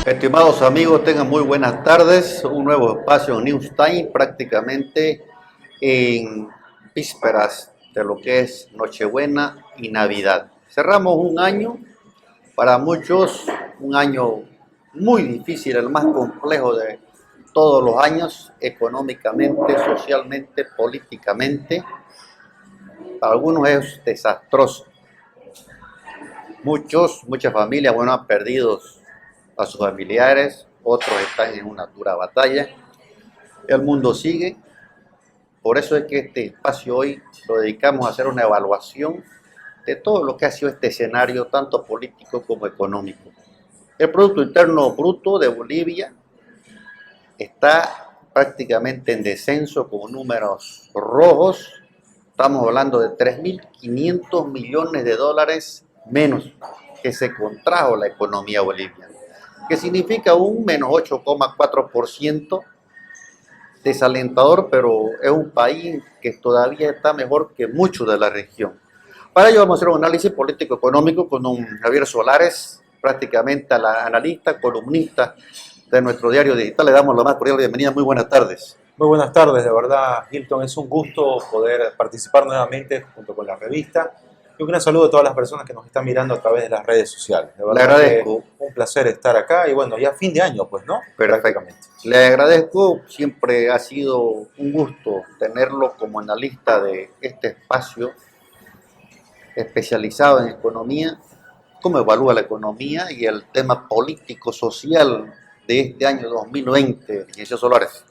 Estimados amigos, tengan muy buenas tardes. Un nuevo espacio en News Time, prácticamente en vísperas de lo que es Nochebuena y Navidad. Cerramos un año, para muchos, un año muy difícil, el más complejo de todos los años, económicamente, socialmente, políticamente. Para algunos es desastroso. Muchas familias, bueno, han perdido a sus familiares, otros están en una dura batalla. El mundo sigue, por eso es que este espacio hoy lo dedicamos a hacer una evaluación de todo lo que ha sido este escenario, tanto político como económico. El Producto Interno Bruto de Bolivia está prácticamente en descenso con números rojos. Estamos hablando de 3.500 millones de dólares menos que se contrajo la economía boliviana, que significa un menos 8,4%, desalentador, pero es un país que todavía está mejor que muchos de la región. Para ello vamos a hacer un análisis político-económico con don Javier Solares, prácticamente analista, columnista de nuestro diario digital. Le damos la más cordial bienvenida. Muy buenas tardes. Muy buenas tardes, de verdad, Hilton. Es un gusto poder participar nuevamente junto con la revista. Y un gran saludo a todas las personas que nos están mirando a través de las redes sociales. De verdad, le agradezco. Un placer estar acá y bueno, ya fin de año, pues, ¿no? Prácticamente. Le agradezco, siempre ha sido un gusto tenerlo como analista de este espacio especializado en economía. ¿Cómo evalúa la economía y el tema político-social de este año 2020, Ignacio Solares?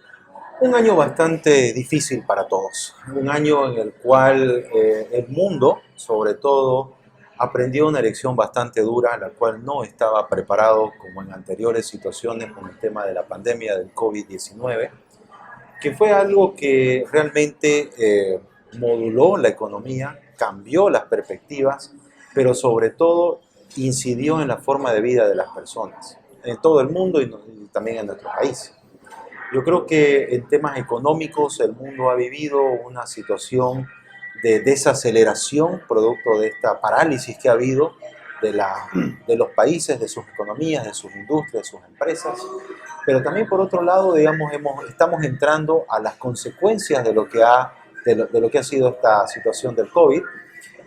Un año bastante difícil para todos, un año en el cual el mundo, sobre todo, aprendió una lección bastante dura, la cual no estaba preparado como en anteriores situaciones con el tema de la pandemia del COVID-19, que fue algo que realmente moduló la economía, cambió las perspectivas, pero sobre todo incidió en la forma de vida de las personas, en todo el mundo y también en nuestro país. Yo creo que en temas económicos el mundo ha vivido una situación de desaceleración producto de esta parálisis que ha habido de los países, de sus economías, de sus industrias, de sus empresas. Pero también por otro lado, digamos, estamos entrando a las consecuencias de lo que ha sido esta situación del COVID,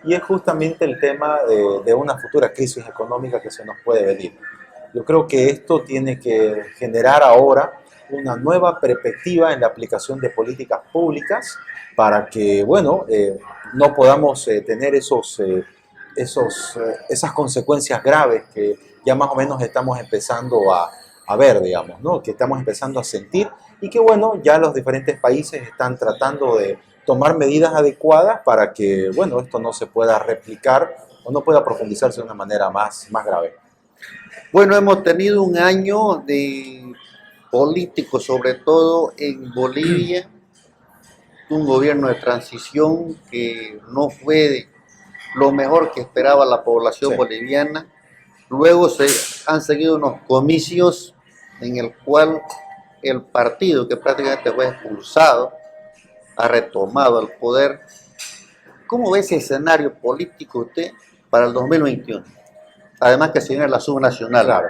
y es justamente el tema de una futura crisis económica que se nos puede venir. Yo creo que esto tiene que generar ahora una nueva perspectiva en la aplicación de políticas públicas para que, bueno, no podamos tener esas consecuencias graves que ya más o menos estamos empezando a ver, digamos, ¿no? Que estamos empezando a sentir y que, bueno, ya los diferentes países están tratando de tomar medidas adecuadas para que, bueno, esto no se pueda replicar o no pueda profundizarse de una manera más grave. Bueno, hemos tenido un año de político, sobre todo en Bolivia, un gobierno de transición que no fue lo mejor que esperaba la población boliviana. Luego se han seguido unos comicios en el cual el partido que prácticamente fue expulsado ha retomado el poder. ¿Cómo ve ese escenario político usted para el 2021? Además que se viene la subnacional. Claro.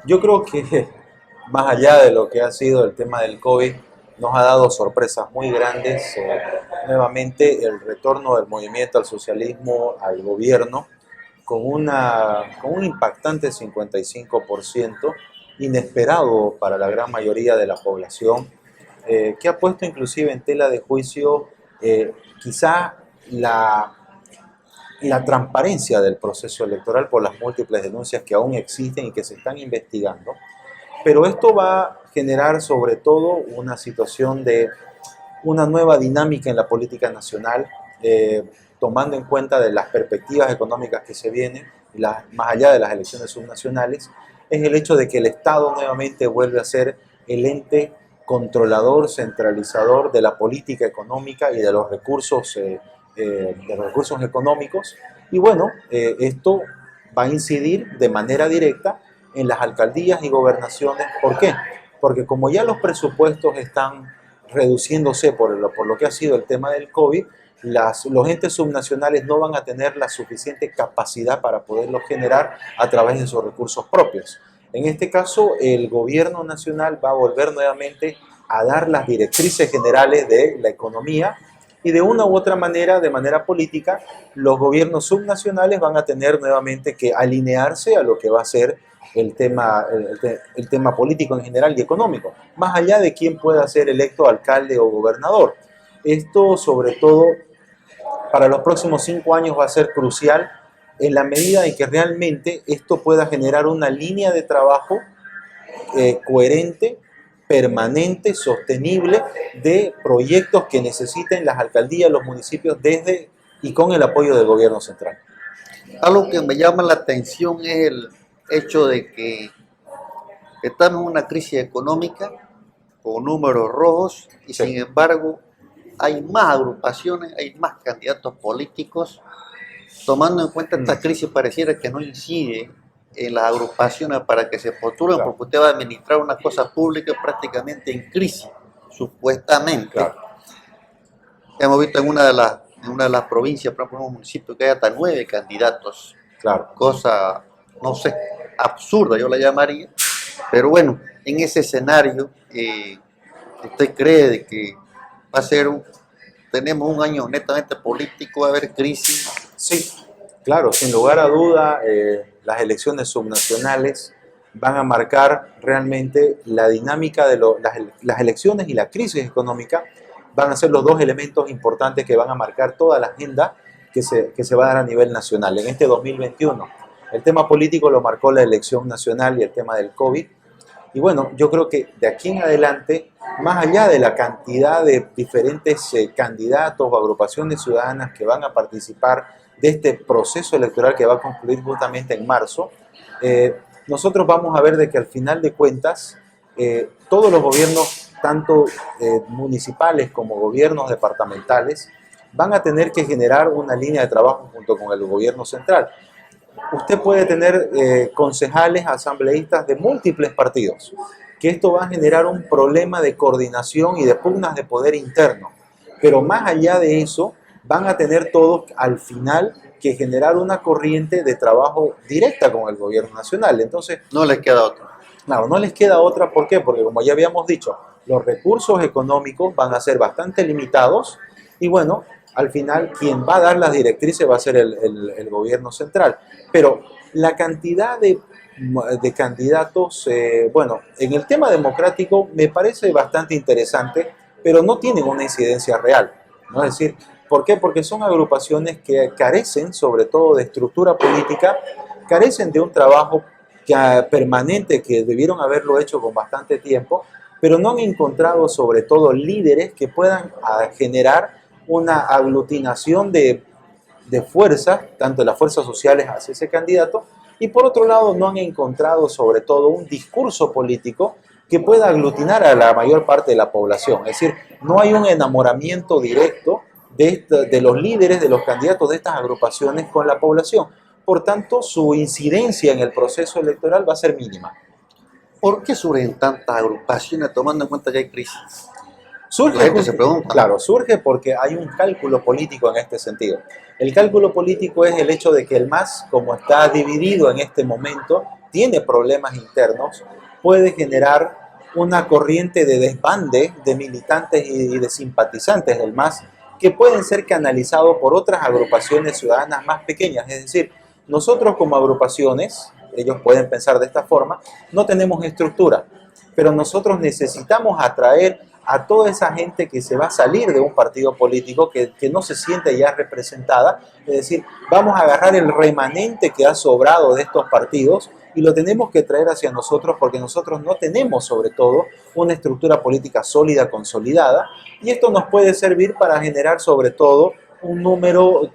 Yo creo que más allá de lo que ha sido el tema del COVID, nos ha dado sorpresas muy grandes. Nuevamente el retorno del movimiento al socialismo al gobierno con un impactante 55%, inesperado para la gran mayoría de la población, que ha puesto inclusive en tela de juicio quizá la transparencia del proceso electoral por las múltiples denuncias que aún existen y que se están investigando. Pero esto va a generar sobre todo una situación de una nueva dinámica en la política nacional, tomando en cuenta de las perspectivas económicas que se vienen, más allá de las elecciones subnacionales, es el hecho de que el Estado nuevamente vuelve a ser el ente controlador, centralizador de la política económica y de los recursos económicos. Y bueno, esto va a incidir de manera directa en las alcaldías y gobernaciones. ¿Por qué? Porque como ya los presupuestos están reduciéndose por lo que ha sido el tema del COVID, los entes subnacionales no van a tener la suficiente capacidad para poderlo generar a través de sus recursos propios. En este caso, el gobierno nacional va a volver nuevamente a dar las directrices generales de la economía y de una u otra manera, de manera política, los gobiernos subnacionales van a tener nuevamente que alinearse a lo que va a ser el tema político en general y económico, más allá de quién pueda ser electo alcalde o gobernador. Esto, sobre todo, para los próximos 5 años va a ser crucial en la medida en que realmente esto pueda generar una línea de trabajo coherente, permanente, sostenible de proyectos que necesiten las alcaldías, los municipios desde y con el apoyo del gobierno central. Algo que me llama la atención es el hecho de que estamos en una crisis económica con números rojos y Sí. sin embargo hay más agrupaciones, hay más candidatos políticos. Tomando en cuenta esta crisis, pareciera que no incide en las agrupaciones para que se postulen, Claro. porque usted va a administrar una cosa pública prácticamente en crisis, supuestamente. Claro. Hemos visto en una de las provincias, por ejemplo, en un municipio que hay hasta 9 candidatos, Claro. cosa, no sé, absurda yo la llamaría, pero bueno, en ese escenario, ¿usted cree de que va a ser tenemos un año netamente político, va a haber crisis? Sí, claro, sin lugar a duda, las elecciones subnacionales van a marcar realmente la dinámica de las elecciones y la crisis económica van a ser los dos elementos importantes que van a marcar toda la agenda que se va a dar a nivel nacional en este 2021. El tema político lo marcó la elección nacional y el tema del COVID. Y bueno, yo creo que de aquí en adelante, más allá de la cantidad de diferentes candidatos o agrupaciones ciudadanas que van a participar de este proceso electoral que va a concluir justamente en marzo, nosotros vamos a ver de que al final de cuentas, todos los gobiernos, tanto municipales como gobiernos departamentales, van a tener que generar una línea de trabajo junto con el gobierno central. Usted puede tener concejales, asambleístas de múltiples partidos, que esto va a generar un problema de coordinación y de pugnas de poder interno. Pero más allá de eso, van a tener todos al final que generar una corriente de trabajo directa con el gobierno nacional. Entonces, No les queda otro. claro, no les queda otra. ¿Por qué? Porque como ya habíamos dicho, los recursos económicos van a ser bastante limitados y bueno, al final quien va a dar las directrices va a ser el gobierno central. Pero la cantidad de candidatos, bueno, en el tema democrático me parece bastante interesante, pero no tienen una incidencia real, ¿no? Es decir, ¿por qué? Porque son agrupaciones que carecen sobre todo de estructura política, carecen de un trabajo permanente que debieron haberlo hecho con bastante tiempo, pero no han encontrado sobre todo líderes que puedan generar una aglutinación de fuerzas, tanto de las fuerzas sociales hacia ese candidato, y por otro lado no han encontrado sobre todo un discurso político que pueda aglutinar a la mayor parte de la población. Es decir, no hay un enamoramiento directo de los líderes, de los candidatos de estas agrupaciones con la población. Por tanto, su incidencia en el proceso electoral va a ser mínima. ¿Por qué surgen tantas agrupaciones tomando en cuenta que hay crisis? Surge, La gente se pregunta. claro, surge porque hay un cálculo político en este sentido. El cálculo político es el hecho de que el MAS, como está dividido en este momento, tiene problemas internos, puede generar una corriente de desbande de militantes y de simpatizantes del MAS que pueden ser canalizados por otras agrupaciones ciudadanas más pequeñas. Es decir, nosotros como agrupaciones, ellos pueden pensar de esta forma, no tenemos estructura, pero nosotros necesitamos atraer a toda esa gente que se va a salir de un partido político que no se siente ya representada. Es decir, vamos a agarrar el remanente que ha sobrado de estos partidos y lo tenemos que traer hacia nosotros porque nosotros no tenemos sobre todo una estructura política sólida, consolidada, y esto nos puede servir para generar sobre todo un número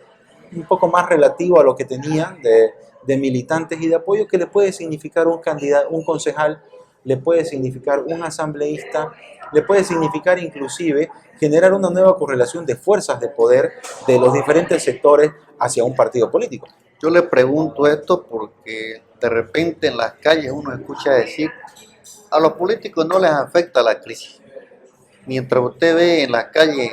un poco más relativo a lo que tenían de militantes y de apoyo, que le puede significar un candidato, un concejal, le puede significar un asambleísta, le puede significar inclusive generar una nueva correlación de fuerzas de poder de los diferentes sectores hacia un partido político. Yo le pregunto esto porque de repente en las calles uno escucha decir, a los políticos no les afecta la crisis. Mientras usted ve en las calles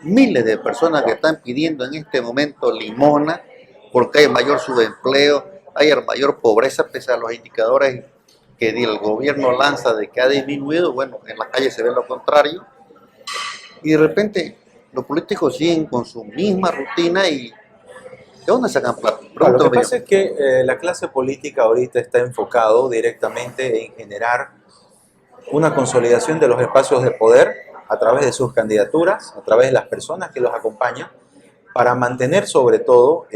miles de personas que están pidiendo en este momento limosna porque hay mayor subempleo, hay mayor pobreza pese a los indicadores que el gobierno lanza de que ha disminuido, bueno, en la calle se ve lo contrario, y de repente los políticos siguen con su misma rutina y ¿de dónde sacan plata? Bueno, lo que Pregúntame yo. pasa es que la clase política ahorita está enfocado directamente en generar una consolidación de los espacios de poder a través de sus candidaturas, a través de las personas que los acompañan, para mantener sobre todo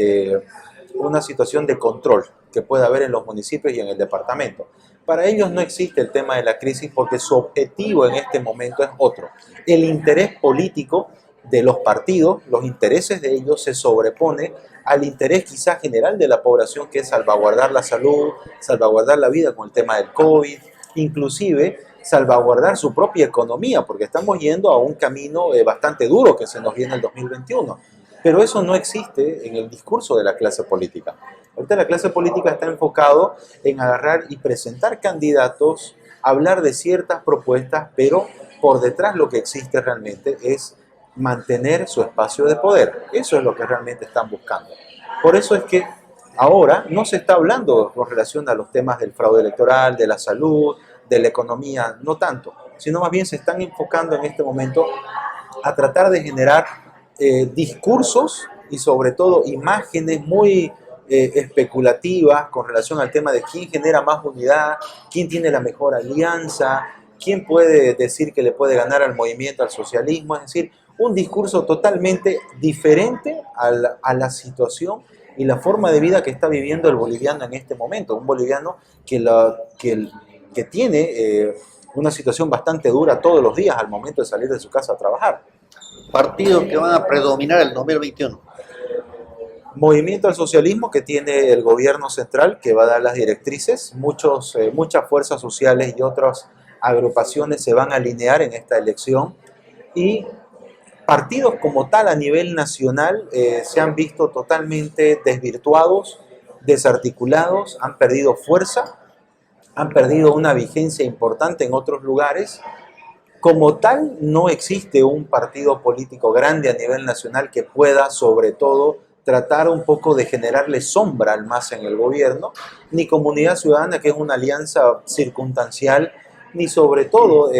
una situación de control que pueda haber en los municipios y en el departamento. Para ellos no existe el tema de la crisis porque su objetivo en este momento es otro. El interés político de los partidos, los intereses de ellos se sobrepone al interés quizás general de la población, que es salvaguardar la salud, salvaguardar la vida con el tema del COVID, inclusive salvaguardar su propia economía, porque estamos yendo a un camino bastante duro que se nos viene el 2021. Pero eso no existe en el discurso de la clase política. Ahorita la clase política está enfocado en agarrar y presentar candidatos, hablar de ciertas propuestas, pero por detrás lo que existe realmente es mantener su espacio de poder. Eso es lo que realmente están buscando. Por eso es que ahora no se está hablando con relación a los temas del fraude electoral, de la salud, de la economía, no tanto, sino más bien se están enfocando en este momento a tratar de generar discursos y sobre todo imágenes muy especulativas con relación al tema de quién genera más unidad, quién tiene la mejor alianza, quién puede decir que le puede ganar al movimiento, al socialismo, es decir, un discurso totalmente diferente a la situación y la forma de vida que está viviendo el boliviano en este momento, un boliviano que tiene una situación bastante dura todos los días al momento de salir de su casa a trabajar. Partidos que van a predominar el 2021. Movimiento al socialismo que tiene el gobierno central, que va a dar las directrices. Muchas fuerzas sociales y otras agrupaciones se van a alinear en esta elección. Y partidos como tal a nivel nacional se han visto totalmente desvirtuados, desarticulados, han perdido fuerza, han perdido una vigencia importante en otros lugares. Como tal, no existe un partido político grande a nivel nacional que pueda, sobre todo, tratar un poco de generarle sombra al MAS en el gobierno, ni Comunidad Ciudadana, que es una alianza circunstancial, ni sobre todo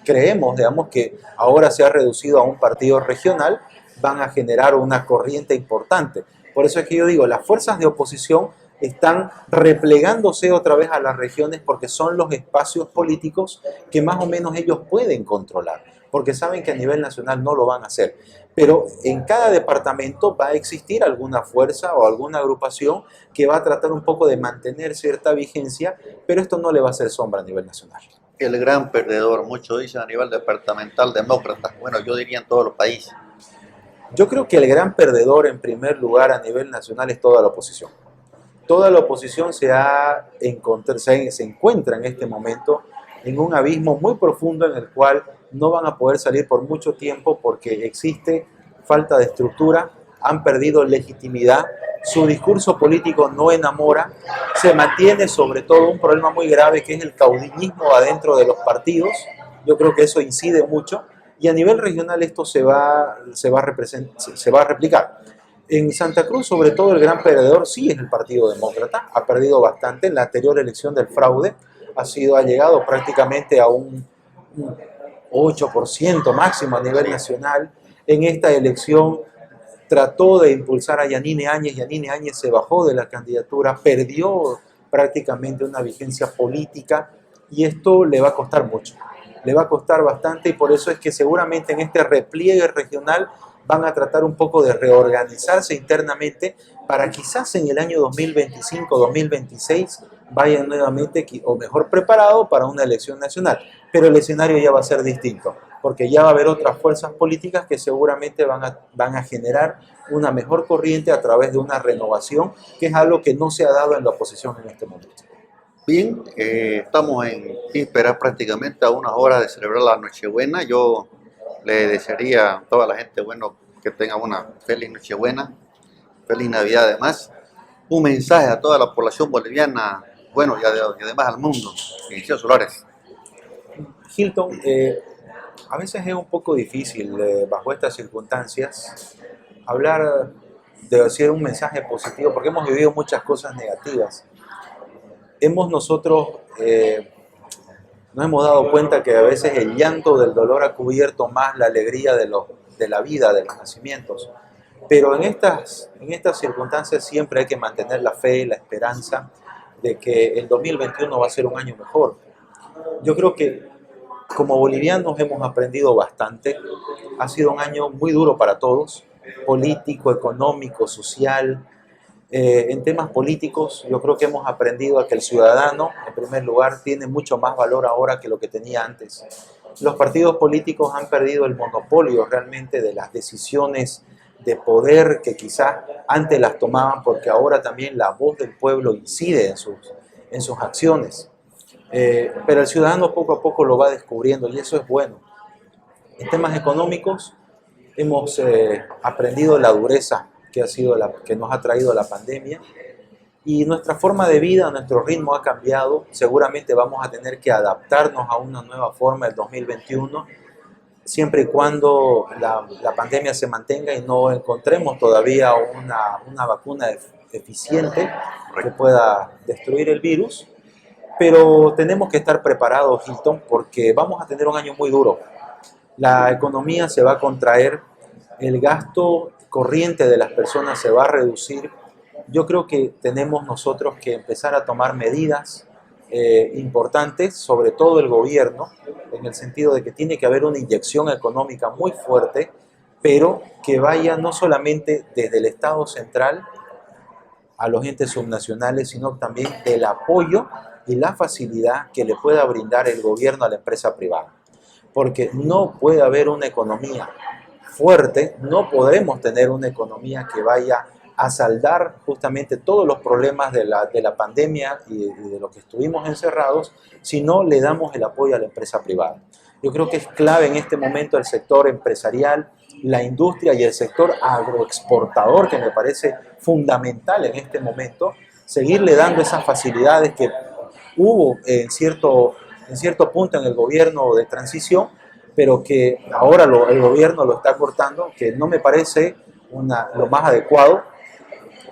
creemos, digamos, que ahora se ha reducido a un partido regional, van a generar una corriente importante. Por eso es que yo digo, las fuerzas de oposición están replegándose otra vez a las regiones porque son los espacios políticos que más o menos ellos pueden controlar, porque saben que a nivel nacional no lo van a hacer. Pero en cada departamento va a existir alguna fuerza o alguna agrupación que va a tratar un poco de mantener cierta vigencia, pero esto no le va a hacer sombra a nivel nacional. El gran perdedor, muchos dicen a nivel departamental, demócratas. Bueno, yo diría en todos los países. Yo creo que el gran perdedor en primer lugar a nivel nacional es toda la oposición. Toda la oposición se encuentra en este momento en un abismo muy profundo en el cual no van a poder salir por mucho tiempo porque existe falta de estructura, han perdido legitimidad, su discurso político no enamora, se mantiene sobre todo un problema muy grave que es el caudillismo adentro de los partidos. Yo creo que eso incide mucho y a nivel regional esto se va a replicar. En Santa Cruz, sobre todo, el gran perdedor sí es el Partido Demócrata. Ha perdido bastante. En la anterior elección del fraude ha llegado prácticamente a un 8% máximo a nivel nacional. En esta elección trató de impulsar a Yanine Áñez. Yanine Áñez se bajó de la candidatura, perdió prácticamente una vigencia política y esto le va a costar mucho. Le va a costar bastante y por eso es que seguramente en este repliegue regional van a tratar un poco de reorganizarse internamente para quizás en el año 2025-2026 vayan nuevamente o mejor preparados para una elección nacional. Pero el escenario ya va a ser distinto, porque ya va a haber otras fuerzas políticas que seguramente van a generar una mejor corriente a través de una renovación, que es algo que no se ha dado en la oposición en este momento. Bien, estamos en vísperas prácticamente a unas horas de celebrar la Nochebuena. Yo le desearía a toda la gente, bueno, que tenga una feliz Nochebuena, feliz Navidad además. Un mensaje a toda la población boliviana, bueno, y además al mundo. Inicio Solares. Hilton, a veces es un poco difícil bajo estas circunstancias hablar de decir un mensaje positivo porque hemos vivido muchas cosas negativas. nosotros nos hemos dado cuenta que a veces el llanto del dolor ha cubierto más la alegría de la vida, de los nacimientos. Pero en estas circunstancias siempre hay que mantener la fe, la esperanza de que el 2021 va a ser un año mejor. Yo creo que como bolivianos hemos aprendido bastante. Ha sido un año muy duro para todos, político, económico, social. En temas políticos, yo creo que hemos aprendido a que el ciudadano, en primer lugar, tiene mucho más valor ahora que lo que tenía antes. Los partidos políticos han perdido el monopolio realmente de las decisiones de poder que quizás antes las tomaban, porque ahora también la voz del pueblo incide en sus acciones. Pero el ciudadano poco a poco lo va descubriendo y eso es bueno. En temas económicos hemos aprendido la dureza que nos ha traído la pandemia y nuestra forma de vida, nuestro ritmo ha cambiado. Seguramente vamos a tener que adaptarnos a una nueva forma el 2021, siempre y cuando la pandemia se mantenga y no encontremos todavía una vacuna eficiente que pueda destruir el virus. Pero tenemos que estar preparados, Hilton, porque vamos a tener un año muy duro. La economía se va a contraer, el gasto corriente de las personas se va a reducir. Yo creo que tenemos nosotros que empezar a tomar medidas importantes, sobre todo el gobierno, en el sentido de que tiene que haber una inyección económica muy fuerte, pero que vaya no solamente desde el Estado central a los entes subnacionales, sino también del apoyo y la facilidad que le pueda brindar el gobierno a la empresa privada. Porque no puede haber una economía fuerte, no podremos tener una economía que vaya a saldar justamente todos los problemas de la pandemia y de lo que estuvimos encerrados si no le damos el apoyo a la empresa privada. Yo creo que es clave en este momento el sector empresarial, la industria y el sector agroexportador, que me parece fundamental en este momento, seguirle dando esas facilidades que hubo en cierto punto en el gobierno de transición, pero que ahora el gobierno lo está cortando, que no me parece lo más adecuado.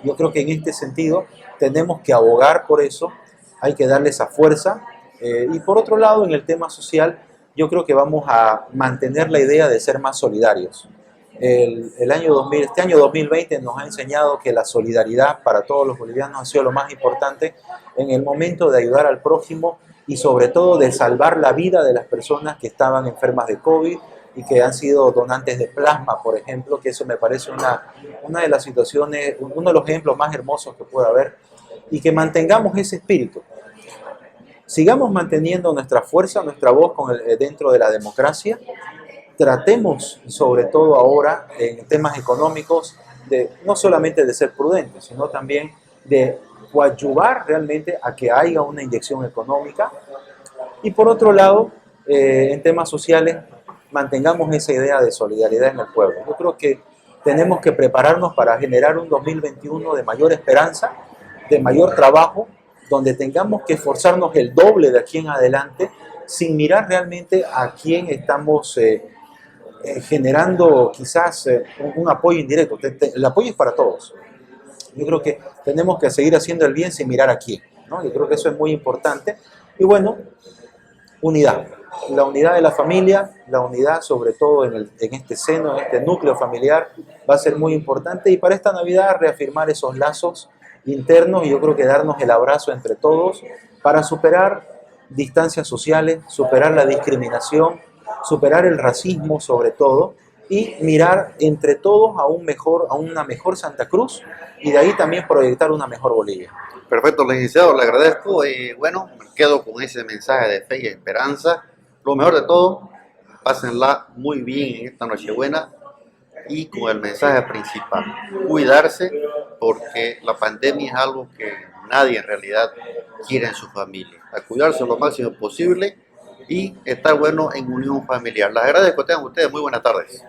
Yo creo que en este sentido tenemos que abogar por eso, hay que darle esa fuerza. Y por otro lado, en el tema social, yo creo que vamos a mantener la idea de ser más solidarios. Este año 2020 nos ha enseñado que la solidaridad para todos los bolivianos ha sido lo más importante en el momento de ayudar al prójimo y sobre todo de salvar la vida de las personas que estaban enfermas de COVID y que han sido donantes de plasma, por ejemplo, que eso me parece una de las situaciones, uno de los ejemplos más hermosos que puede haber, y que mantengamos ese espíritu. Sigamos manteniendo nuestra fuerza, nuestra voz dentro de la democracia. Tratemos, sobre todo ahora, en temas económicos, no solamente de ser prudentes, sino también de coadyuvar realmente a que haya una inyección económica. Y por otro lado, en temas sociales, mantengamos esa idea de solidaridad en el pueblo. Yo creo que tenemos que prepararnos para generar un 2021 de mayor esperanza, de mayor trabajo, donde tengamos que esforzarnos el doble de aquí en adelante, sin mirar realmente a quién estamos generando quizás un apoyo indirecto. El apoyo es para todos. Yo creo que tenemos que seguir haciendo el bien sin mirar a quién, ¿no? Yo creo que eso es muy importante. Y bueno, unidad. La unidad de la familia, la unidad sobre todo en este seno, en este núcleo familiar, va a ser muy importante. Y para esta Navidad reafirmar esos lazos internos y yo creo que darnos el abrazo entre todos para superar distancias sociales, superar la discriminación, superar el racismo sobre todo y mirar entre todos a una mejor Santa Cruz y de ahí también proyectar una mejor Bolivia. Perfecto, licenciado, le agradezco y bueno, me quedo con ese mensaje de fe y esperanza. Lo mejor de todo, pásenla muy bien en esta Nochebuena y con el mensaje principal, cuidarse porque la pandemia es algo que nadie en realidad quiere en su familia. A cuidarse lo máximo posible y estar bueno en unión familiar. Les agradezco, tengan ustedes muy buenas tardes.